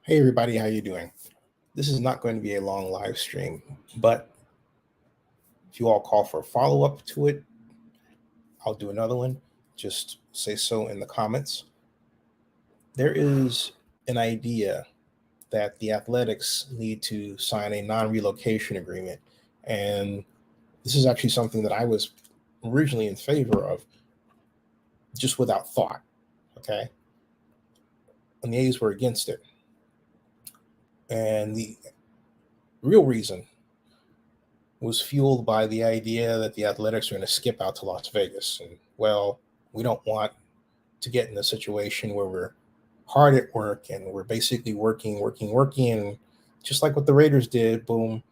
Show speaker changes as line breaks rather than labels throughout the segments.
Hey everybody, how you doing? This is not going to be a long live stream, but if you all call for a follow-up to it, I'll do another one. Just say so in the comments. There is an idea that the Athletics need to sign a non-relocation agreement, and this is actually something that I was originally in favor of, just without thought. Okay, and the A's were against it, and the real reason was fueled by the idea that the Athletics are going to skip out to Las Vegas. And, well, we don't want to get in a situation where we're hard at work and we're basically working. And just like what the Raiders did, boom,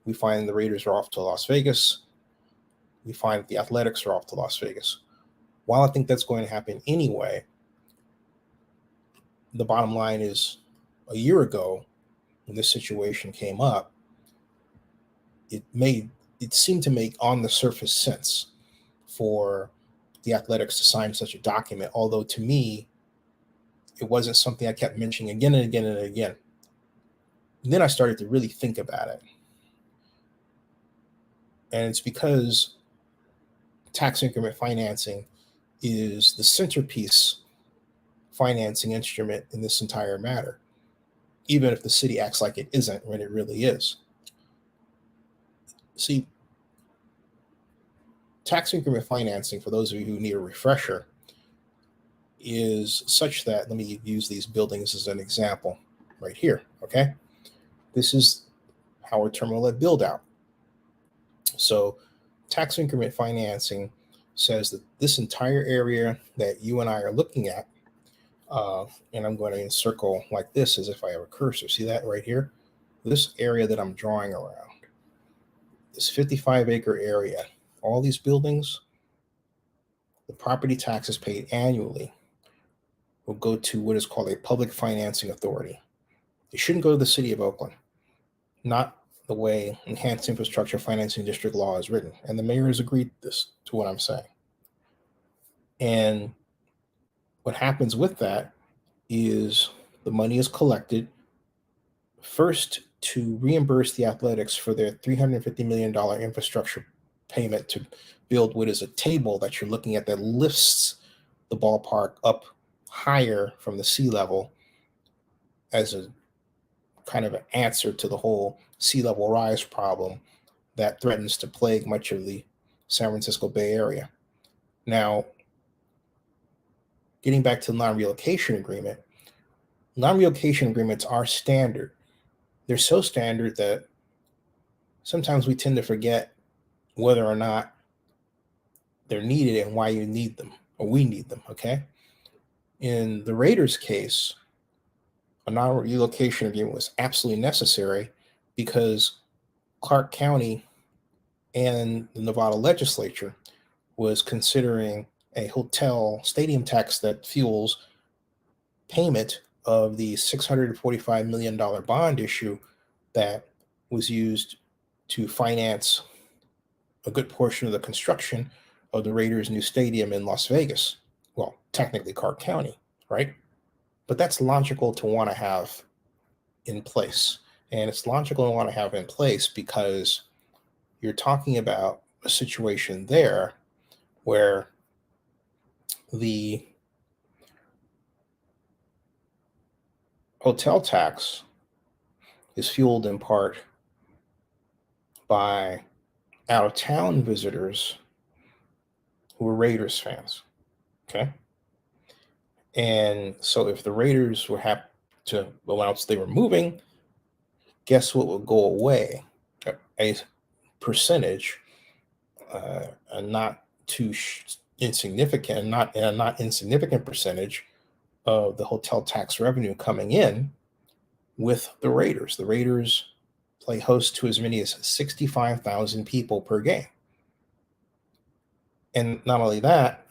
we find the Raiders are off to Las Vegas. We find the Athletics are off to Las Vegas. While I think that's going to happen anyway, the bottom line is a year ago, when this situation came up, it seemed to make on the surface sense for the Athletics to sign such a document, although to me, it wasn't something I kept mentioning again and again and again. And then I started to really think about it. And it's because tax increment financing is the centerpiece financing instrument in this entire matter, even if the city acts like it isn't when it really is. See, tax increment financing, for those of you who need a refresher, is such that, let me use these buildings as an example right here, okay? This is Howard Terminal build out. So tax increment financing says that this entire area that you and I are looking at, and I'm going to encircle like this as if I have a cursor. See that right here? This area that I'm drawing around, this 55-acre area, all these buildings, the property taxes paid annually will go to what is called a public financing authority. It shouldn't go to the City of Oakland, not the way Enhanced Infrastructure Financing District law is written. And the mayor has agreed to what I'm saying. And what happens with that is the money is collected first to reimburse the Athletics for their $350 million infrastructure payment to build what is a table that you're looking at that lifts the ballpark up higher from the sea level as a kind of an answer to the whole sea level rise problem that threatens to plague much of the San Francisco Bay Area. Now, getting back to the non-relocation agreement, non-relocation agreements are standard. They're so standard that sometimes we tend to forget whether or not they're needed and why you need them, or we need them, okay? In the Raiders case, a non-relocation agreement was absolutely necessary because Clark County and the Nevada legislature was considering a hotel stadium tax that fuels payment of the $645 million bond issue that was used to finance a good portion of the construction of the Raiders' new stadium in Las Vegas. Well, technically Clark County, right? But that's logical to want to have in place. And it's logical to want to have in place because you're talking about a situation there where the hotel tax is fueled in part by out-of-town visitors who are Raiders fans, okay? And so if the Raiders were happy to announce they were moving, guess what would go away? A percentage, a not too insignificant, not insignificant percentage of the hotel tax revenue coming in with the Raiders. The Raiders play host to as many as 65,000 people per game. And not only that,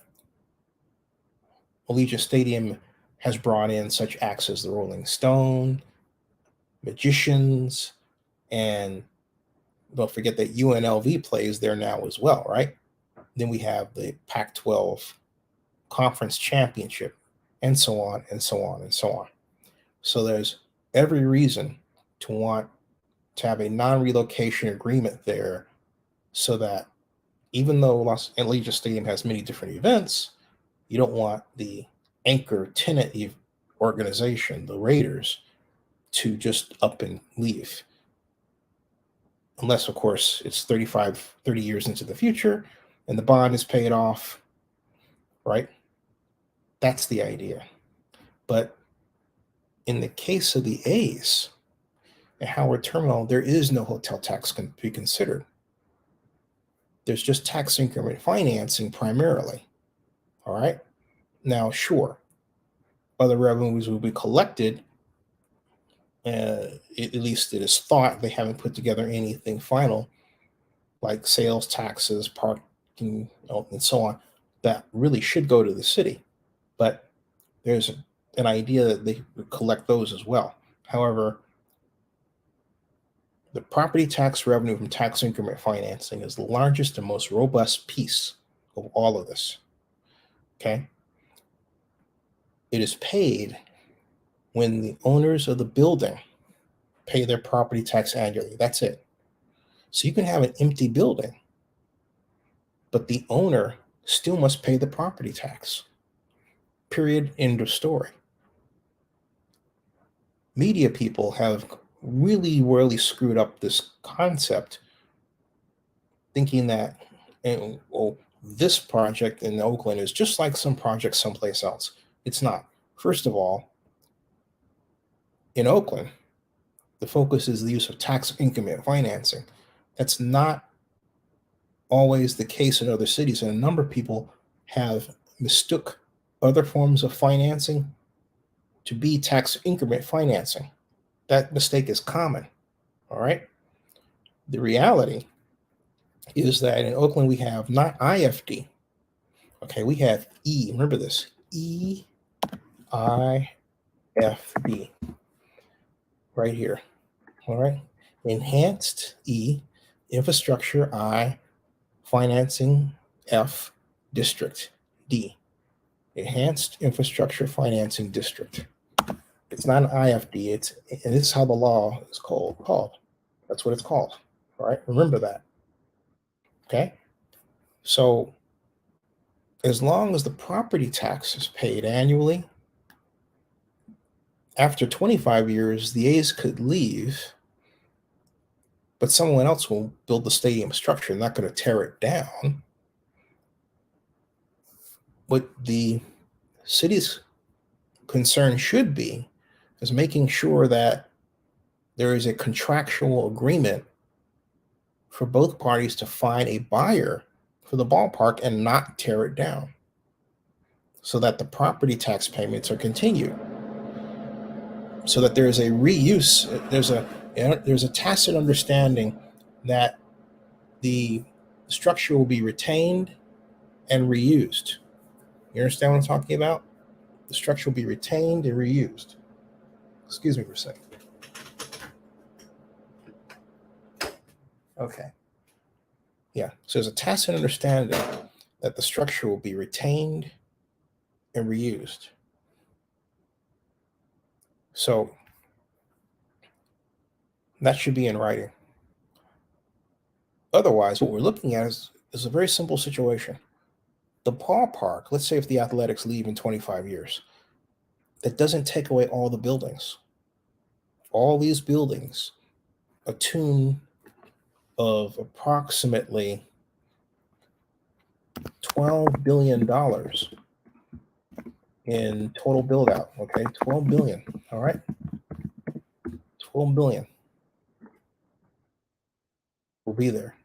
Allegiant Stadium has brought in such acts as the Rolling Stone, magicians, and don't forget that UNLV plays there now as well, right? Then we have the Pac-12 Conference Championship, and so on, and so on, and so on. So there's every reason to want to have a non-relocation agreement there, so that even though Los Angeles Stadium has many different events, you don't want the anchor tenant organization, the Raiders, to just up and leave. Unless, of course, it's 30 years into the future and the bond is paid off, right? That's the idea. But in the case of the A's at Howard Terminal, there is no hotel tax to be considered. There's just tax increment financing primarily. All right. Now, sure, other revenues will be collected. At least it is thought. They haven't put together anything final, like sales taxes, parking, and so on, that really should go to the city. But there's an idea that they would collect those as well. However, the property tax revenue from tax increment financing is the largest and most robust piece of all of this. Okay. It is paid when the owners of the building pay their property tax annually. That's it. So you can have an empty building, but the owner still must pay the property tax. Period. End of story. Media people have really screwed up this concept, thinking that this project in Oakland is just like some project someplace else. It's not. First of all, in Oakland, the focus is the use of tax increment financing. That's not always the case in other cities, and a number of people have mistook other forms of financing to be tax increment financing. That mistake is common. All right. The reality is that in Oakland we have not IFD. Okay, we have E. Remember this: EIFB right here. All right. Enhanced E, infrastructure I, financing F, district D. Enhanced infrastructure financing district. It's not an IFD. And this is how the law is called. That's what it's called. All right. Remember that. Okay. So as long as the property tax is paid annually, after 25 years, the A's could leave, but someone else will build the stadium structure. They're not going to tear it down. What the city's concern should be is making sure that there is a contractual agreement for both parties to find a buyer for the ballpark and not tear it down, so that the property tax payments are continued, so that there is a reuse. There's a tacit understanding that the structure will be retained and reused. You understand what I'm talking about? The structure will be retained and reused. Excuse me for a second. Okay. Yeah. So there's a tacit understanding that the structure will be retained and reused. So that should be in writing. Otherwise, what we're looking at is a very simple situation. The ballpark, let's say if the Athletics leave in 25 years, that doesn't take away all the buildings. All these buildings, a tune of approximately $12 billion in total build out. Okay, 12 billion. All right, 12 billion will be there.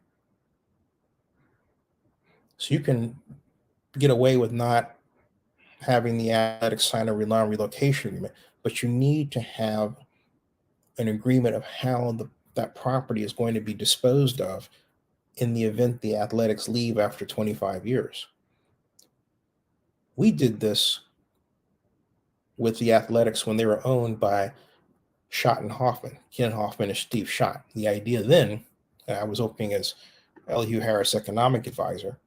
So you can get away with not having the Athletics sign a non-relocation agreement, but you need to have an agreement of how that property is going to be disposed of in the event the Athletics leave after 25 years. We did this with the Athletics when they were owned by Schott and Hoffman, Ken Hoffman and Steve Schott. The idea then, I was working as Elihu Harris economic advisor,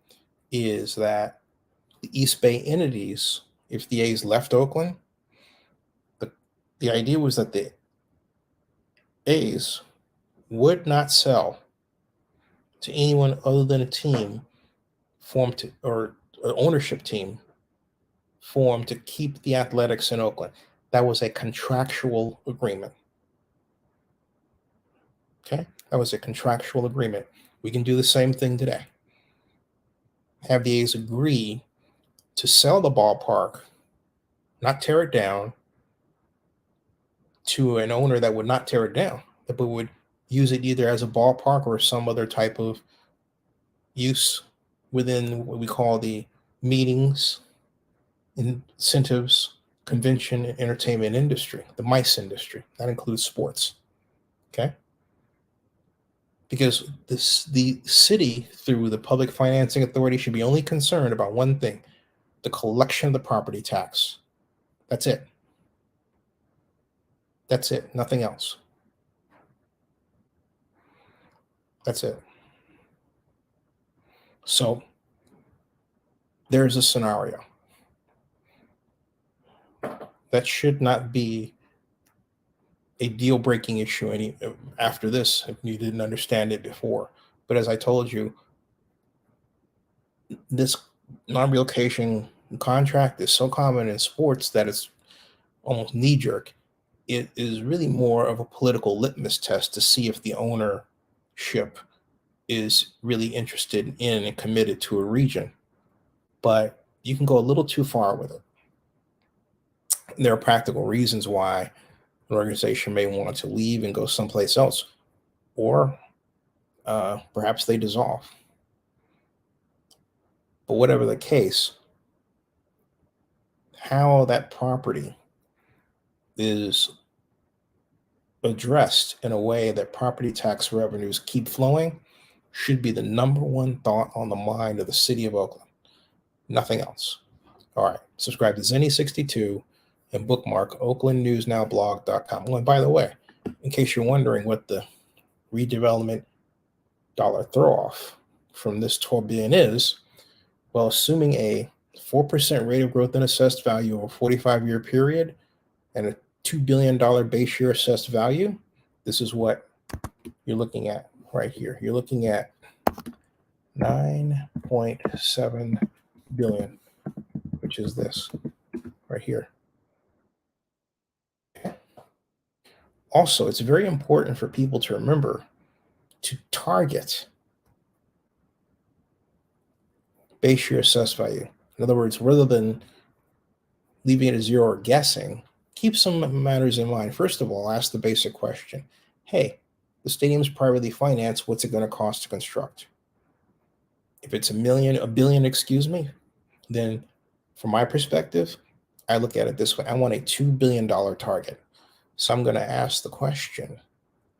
is that the East Bay entities, if the A's left Oakland, the idea was that the A's would not sell to anyone other than a team formed to, or an ownership team formed to keep the Athletics in Oakland. That was a contractual agreement. Okay, that was a contractual agreement. We can do the same thing today. Have the A's agree to sell the ballpark, not tear it down, to an owner that would not tear it down, but would use it either as a ballpark or some other type of use within what we call the meetings, incentives, convention, and entertainment industry, the MICE industry. That includes sports. Okay? Because the city, through the Public Financing Authority, should be only concerned about one thing: the collection of the property tax. That's it. That's it. Nothing else. That's it. So there's a scenario that should not be a deal-breaking issue after this if you didn't understand it before. But as I told you, this non-relocation contract is so common in sports that it's almost knee-jerk. It is really more of a political litmus test to see if the ownership is really interested in and committed to a region. But you can go a little too far with it. There are practical reasons why an organization may want to leave and go someplace else, or perhaps they dissolve. But whatever the case, how that property is addressed in a way that property tax revenues keep flowing should be the number one thought on the mind of the city of Oakland. Nothing else. All right. Subscribe to Zenny62 and bookmark oaklandnewsnowblog.com. Oh, and by the way, in case you're wondering what the redevelopment dollar throw off from this $12 billion is, well, assuming a 4% rate of growth in assessed value over a 45-year period and a $2 billion base year assessed value, this is what you're looking at right here. You're looking at $9.7 billion, which is this right here. Okay. Also, it's very important for people to remember to target base year assessed value. In other words, rather than leaving it at zero or guessing, keep some matters in mind. First of all, ask the basic question: hey, the stadium's privately financed. What's it going to cost to construct? If it's a billion, then from my perspective, I look at it this way. I want a $2 billion target. So I'm going to ask the question,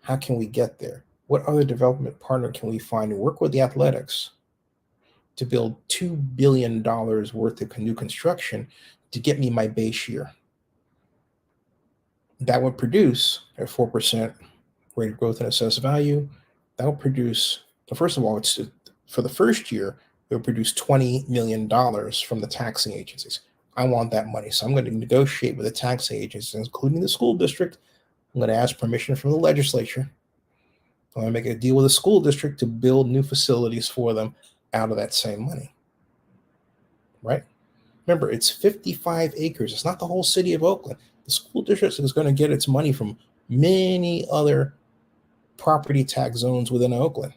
how can we get there? What other development partner can we find and work with the Athletics to build $2 billion worth of new construction to get me my base year? That would produce a 4% rate of growth in assessed value. That will produce, first of all, it's for the first year, it will produce $20 million from the taxing agencies. I want that money. So I'm going to negotiate with the taxing agencies, including the school district. I'm going to ask permission from the legislature. I'm going to make a deal with the school district to build new facilities for them out of that same money. Right? Remember, it's 55 acres. It's not the whole city of Oakland. The school district is going to get its money from many other property tax zones within Oakland.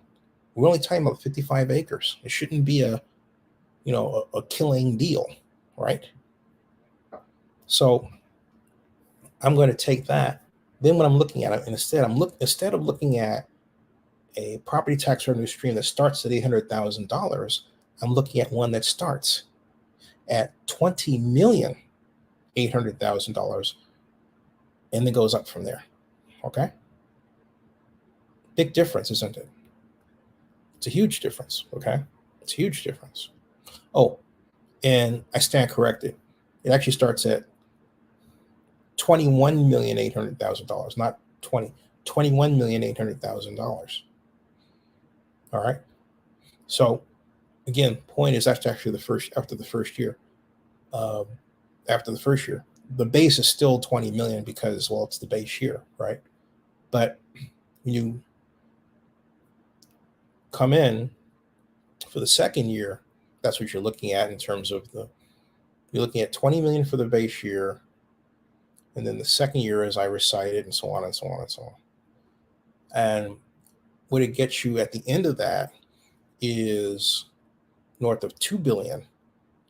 We're only talking about 55 acres. It shouldn't be a killing deal, right? So I'm going to take that. Then when I'm looking at it, instead of looking at a property tax revenue stream that starts at $800,000, I'm looking at one that starts at $20,800,000 and then goes up from there. Okay? Big difference, isn't it? It's a huge difference. Okay? It's a huge difference. Oh, and I stand corrected. It actually starts at $21,800,000, not $21,800,000. All right. So again, point is that's actually after the first year. After the first year, the base is still 20 million because, well, it's the base year, right? But when you come in for the second year, that's what you're looking at in terms of you're looking at 20 million for the base year, and then the second year, as I recited, and so on and so on and so on. And what it gets you at the end of that is north of 2 billion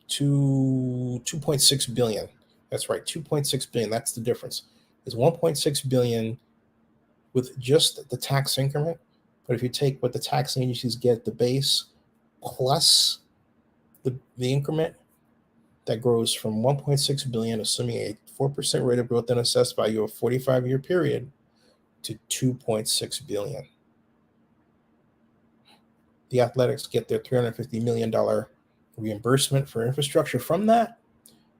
to 2.6 billion. That's right, 2.6 billion. That's the difference. It's 1.6 billion with just the tax increment. But if you take what the tax agencies get, the base plus the increment, that grows from 1.6 billion, assuming a 4% rate of growth and assessed value of 45-year period, to 2.6 billion. The Athletics get their $350 million reimbursement for infrastructure from that.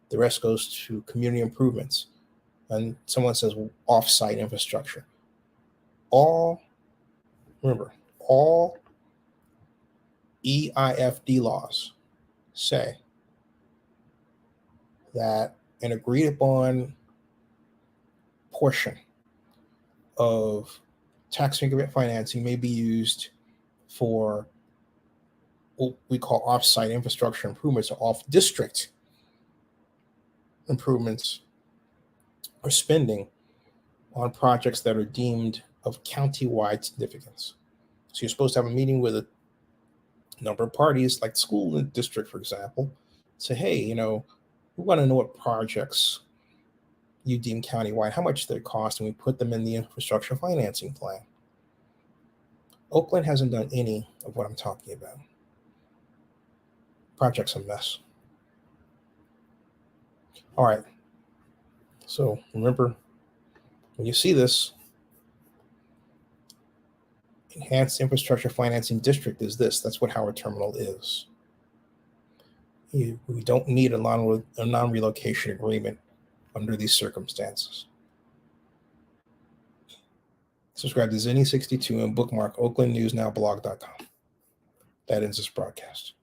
The rest goes to community improvements. And someone says off-site infrastructure. Remember, all EIFD laws say that an agreed upon portion of tax increment financing may be used for what we call off-site infrastructure improvements or off-district improvements or spending on projects that are deemed of county-wide significance. So you're supposed to have a meeting with a number of parties, like the school district, for example, say, hey, we want to know what projects you deem countywide, how much they cost, and we put them in the infrastructure financing plan. Oakland hasn't done any of what I'm talking about. Project's a mess. All right. So remember, when you see this, enhanced infrastructure financing district is this. That's what Howard Terminal is. We don't need a non-relocation agreement under these circumstances. Subscribe to Zinni62 and bookmark oaklandnewsnowblog.com. That ends this broadcast.